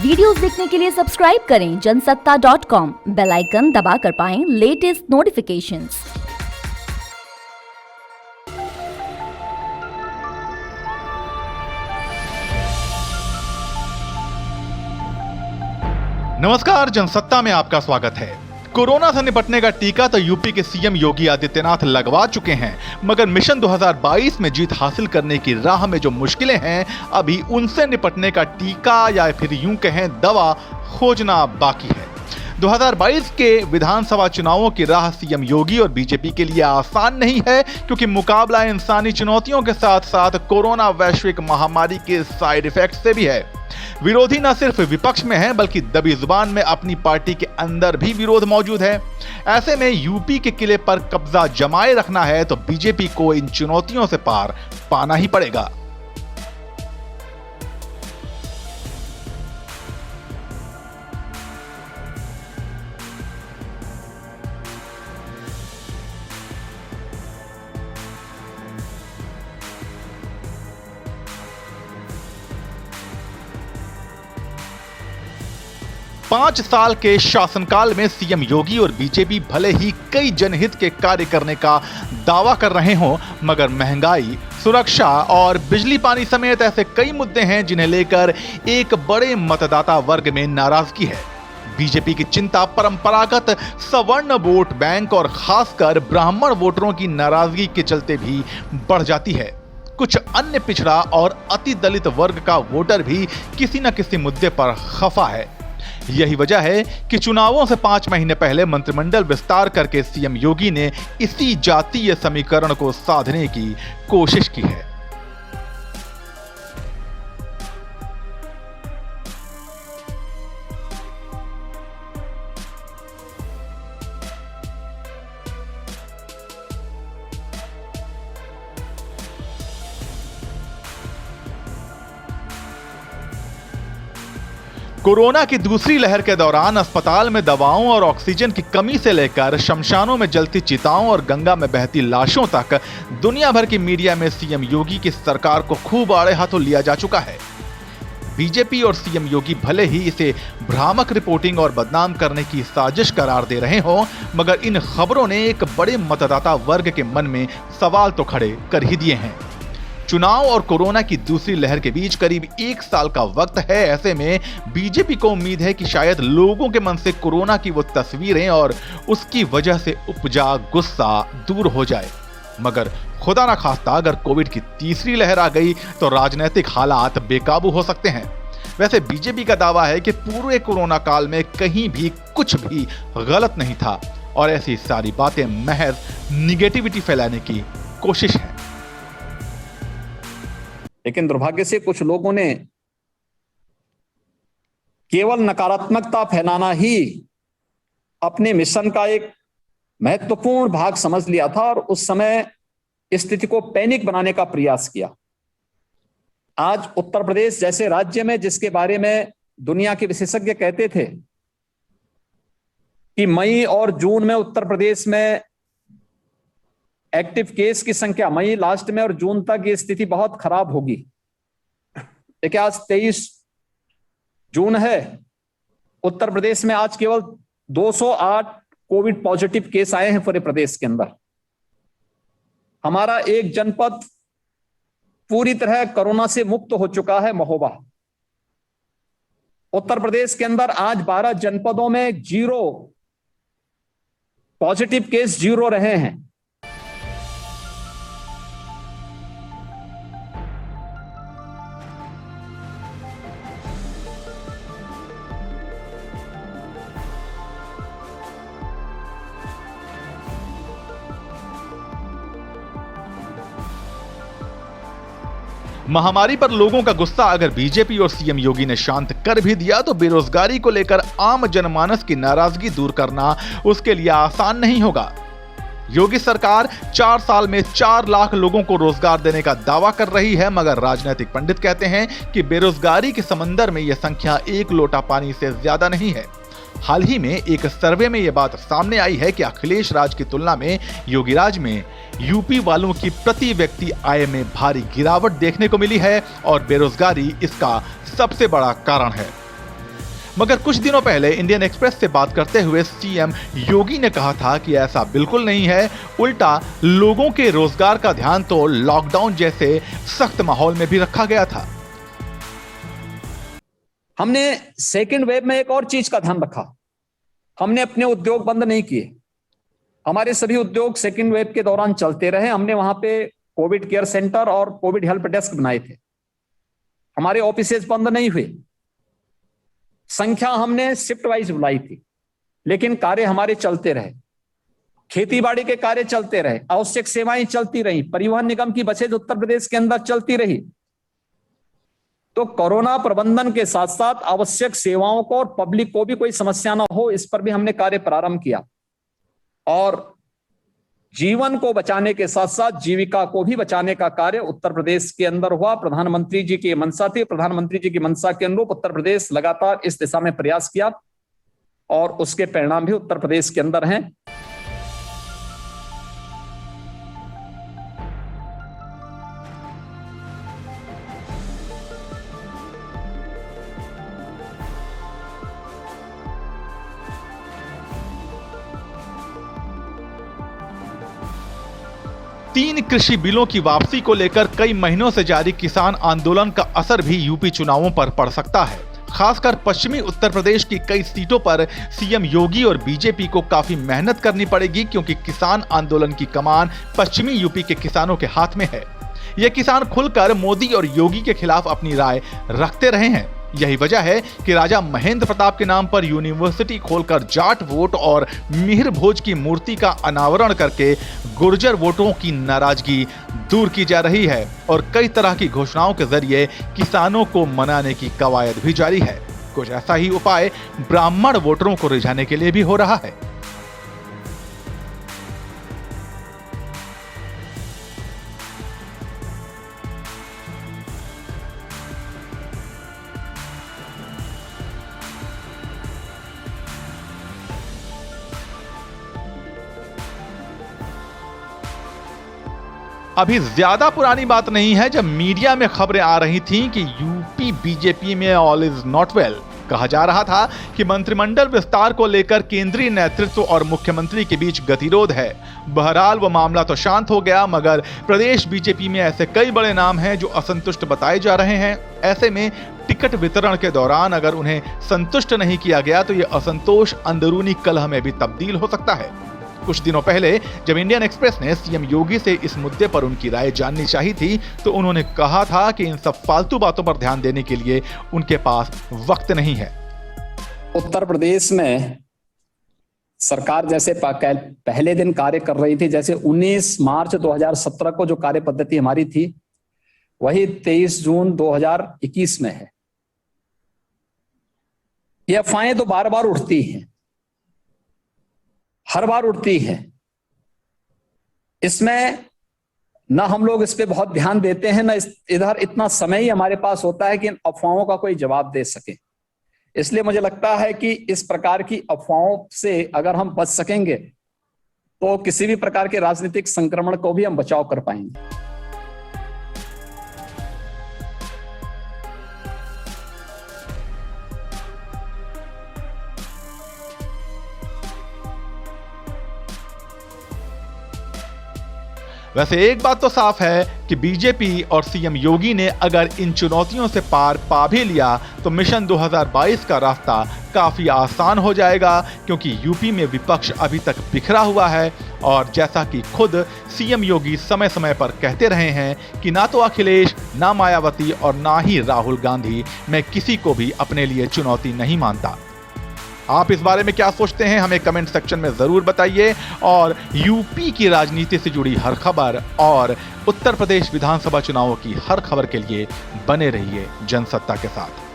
Videos देखने के लिए सब्सक्राइब करें जनसत्ता.com, बेल आइकन दबाकर पाएं लेटेस्ट नोटिफिकेशंस। नमस्कार, जनसत्ता में आपका स्वागत है। कोरोना से निपटने का टीका तो यूपी के सीएम योगी आदित्यनाथ लगवा चुके हैं, मगर मिशन 2022 में जीत हासिल करने की राह में जो मुश्किलें हैं, अभी उनसे निपटने का टीका या फिर यूं कहें दवा खोजना बाकी है। 2022 के विधानसभा चुनावों की राह सीएम योगी और बीजेपी के लिए आसान नहीं है, क्योंकि मुकाबला इंसानी चुनौतियों के साथ साथ कोरोना वैश्विक महामारी के साइड इफेक्ट से भी है। विरोधी न सिर्फ विपक्ष में हैं, बल्कि दबी जुबान में अपनी पार्टी के अंदर भी विरोध मौजूद है। ऐसे में यूपी के किले पर कब्जा जमाए रखना है तो बीजेपी को इन चुनौतियों से पार पाना ही पड़ेगा। पांच साल के शासनकाल में सीएम योगी और बीजेपी भले ही कई जनहित के कार्य करने का दावा कर रहे हों, मगर महंगाई, सुरक्षा और बिजली पानी समेत ऐसे कई मुद्दे हैं जिन्हें लेकर एक बड़े मतदाता वर्ग में नाराजगी है। बीजेपी की चिंता परंपरागत सवर्ण वोट बैंक और खासकर ब्राह्मण वोटरों की नाराजगी के चलते भी बढ़ जाती है। कुछ अन्य पिछड़ा और अति दलित वर्ग का वोटर भी किसी न किसी मुद्दे पर खफा है। यही वजह है कि चुनावों से 5 महीने पहले मंत्रिमंडल विस्तार करके सीएम योगी ने इसी जातीय समीकरण को साधने की कोशिश की है। कोरोना की दूसरी लहर के दौरान अस्पताल में दवाओं और ऑक्सीजन की कमी से लेकर शमशानों में जलती चिताओं और गंगा में बहती लाशों तक दुनिया भर की मीडिया में सीएम योगी की सरकार को खूब आड़े हाथों लिया जा चुका है। बीजेपी और सीएम योगी भले ही इसे भ्रामक रिपोर्टिंग और बदनाम करने की साजिश करार दे रहे हों, मगर इन खबरों ने एक बड़े मतदाता वर्ग के मन में सवाल तो खड़े कर ही दिए हैं। चुनाव और कोरोना की दूसरी लहर के बीच करीब 1 साल का वक्त है। ऐसे में बीजेपी को उम्मीद है कि शायद लोगों के मन से कोरोना की वो तस्वीरें और उसकी वजह से उपजा गुस्सा दूर हो जाए, मगर खुदा ना खास्ता अगर कोविड की तीसरी लहर आ गई तो राजनीतिक हालात बेकाबू हो सकते हैं। वैसे बीजेपी का दावा है कि पूरे कोरोना काल में कहीं भी कुछ भी गलत नहीं था और ऐसी सारी बातें महज निगेटिविटी फैलाने की कोशिश है। लेकिन दुर्भाग्य से कुछ लोगों ने केवल नकारात्मकता फैलाना ही अपने मिशन का एक महत्वपूर्ण भाग समझ लिया था और उस समय स्थिति को पैनिक बनाने का प्रयास किया। आज उत्तर प्रदेश जैसे राज्य में, जिसके बारे में दुनिया के विशेषज्ञ कहते थे कि मई और जून में उत्तर प्रदेश में एक्टिव केस की संख्या, मई लास्ट में और जून तक ये स्थिति बहुत खराब होगी, लेकिन आज 23 जून है, उत्तर प्रदेश में आज केवल 208 कोविड पॉजिटिव केस आए हैं पूरे प्रदेश के अंदर। हमारा एक जनपद पूरी तरह कोरोना से मुक्त हो चुका है, महोबा। उत्तर प्रदेश के अंदर आज 12 जनपदों में 0 पॉजिटिव केस 0 रहे हैं। महामारी पर लोगों का गुस्सा अगर बीजेपी और सीएम योगी ने शांत कर भी दिया तो बेरोजगारी को लेकर आम जनमानस की नाराजगी दूर करना उसके लिए आसान नहीं होगा। योगी सरकार 4 साल में 4 लाख लोगों को रोजगार देने का दावा कर रही है, मगर राजनीतिक पंडित कहते हैं कि बेरोजगारी के समंदर में यह संख्या 1 लोटा पानी से ज्यादा नहीं है। हाल ही में एक सर्वे में यह बात सामने आई है कि अखिलेश राज की तुलना में योगी राज में यूपी वालों की प्रति व्यक्ति आय में भारी गिरावट देखने को मिली है और बेरोजगारी इसका सबसे बड़ा कारण है। मगर कुछ दिनों पहले इंडियन एक्सप्रेस से बात करते हुए सीएम योगी ने कहा था कि ऐसा बिल्कुल नहीं है, उल्टा लोगों के रोजगार का ध्यान तो लॉकडाउन जैसे सख्त माहौल में भी रखा गया था। हमने सेकेंड वेव में एक और चीज का ध्यान रखा, हमने अपने उद्योग बंद नहीं किए, हमारे सभी उद्योग सेकेंड वेव के दौरान चलते रहे। हमने वहां पे कोविड केयर सेंटर और कोविड हेल्प डेस्क बनाए थे, हमारे ऑफिसेज बंद नहीं हुए। संख्या हमने शिफ्ट वाइज बुलाई थी, लेकिन कार्य हमारे चलते रहे, खेती बाड़ी के कार्य चलते रहे, आवश्यक सेवाएं चलती रही, परिवहन निगम की बसेज उत्तर प्रदेश के अंदर चलती रही। तो कोरोना प्रबंधन के साथ साथ आवश्यक सेवाओं को और पब्लिक को भी कोई समस्या ना हो, इस पर भी हमने कार्य प्रारंभ किया। और जीवन को बचाने के साथ साथ जीविका को भी बचाने का कार्य उत्तर प्रदेश के अंदर हुआ। प्रधानमंत्री जी की मंशा थी, प्रधानमंत्री जी की मंशा के अनुरूप उत्तर प्रदेश लगातार इस दिशा में प्रयास किया और उसके परिणाम भी उत्तर प्रदेश के अंदर हैं। तीन कृषि बिलों की वापसी को लेकर कई महीनों से जारी किसान आंदोलन का असर भी यूपी चुनावों पर पड़ सकता है। खासकर पश्चिमी उत्तर प्रदेश की कई सीटों पर सीएम योगी और बीजेपी को काफी मेहनत करनी पड़ेगी, क्योंकि किसान आंदोलन की कमान पश्चिमी यूपी के किसानों के हाथ में है। ये किसान खुलकर मोदी और योगी के खिलाफ अपनी राय रखते रहे हैं। यही वजह है कि राजा महेंद्र प्रताप के नाम पर यूनिवर्सिटी खोलकर जाट वोट और मिहिर भोज की मूर्ति का अनावरण करके गुर्जर वोटों की नाराजगी दूर की जा रही है और कई तरह की घोषणाओं के जरिए किसानों को मनाने की कवायद भी जारी है। कुछ ऐसा ही उपाय ब्राह्मण वोटरों को रिझाने के लिए भी हो रहा है। अभी ज्यादा पुरानी बात नहीं है जब मीडिया में खबरें आ रही थीं कि यूपी बीजेपी में ऑल इज नॉट वेल। कहा जा रहा था कि मंत्रिमंडल विस्तार को लेकर केंद्रीय नेतृत्व और मुख्यमंत्री के बीच गतिरोध है। बहरहाल वो मामला तो शांत हो गया, मगर प्रदेश बीजेपी में ऐसे कई बड़े नाम हैं जो असंतुष्ट बताए जा रहे हैं। ऐसे में टिकट वितरण के दौरान अगर उन्हें संतुष्ट नहीं किया गया तो ये असंतोष अंदरूनी कलह में भी तब्दील हो सकता है। कुछ दिनों पहले जब इंडियन एक्सप्रेस ने सीएम योगी से इस मुद्दे पर उनकी राय जाननी चाहिए थी, तो उन्होंने कहा था कि इन सब फालतू बातों पर ध्यान देने के लिए उनके पास वक्त नहीं है। उत्तर प्रदेश में सरकार जैसे पहले दिन कार्य कर रही थी, जैसे 19 मार्च 2017 को जो कार्य पद्धति हमारी थी, वही 23 जून 2021 में है। ये अफवाहें तो बार बार उठती हैं, हर बार उठती है। इसमें ना हम लोग इस पे बहुत ध्यान देते हैं, ना इधर इतना समय ही हमारे पास होता है कि इन अफवाहों का कोई जवाब दे सके। इसलिए मुझे लगता है कि इस प्रकार की अफवाहों से अगर हम बच सकेंगे तो किसी भी प्रकार के राजनीतिक संक्रमण को भी हम बचाव कर पाएंगे। वैसे एक बात तो साफ है कि बीजेपी और सीएम योगी ने अगर इन चुनौतियों से पार पा भी लिया तो मिशन 2022 का रास्ता काफी आसान हो जाएगा, क्योंकि यूपी में विपक्ष अभी तक बिखरा हुआ है और जैसा कि खुद सीएम योगी समय समय पर कहते रहे हैं कि ना तो अखिलेश, ना मायावती और ना ही राहुल गांधी, मैं किसी को भी अपने लिए चुनौती नहीं मानता। आप इस बारे में क्या सोचते हैं, हमें कमेंट सेक्शन में जरूर बताइए और यूपी की राजनीति से जुड़ी हर खबर और उत्तर प्रदेश विधानसभा चुनावों की हर खबर के लिए बने रहिए जनसत्ता के साथ।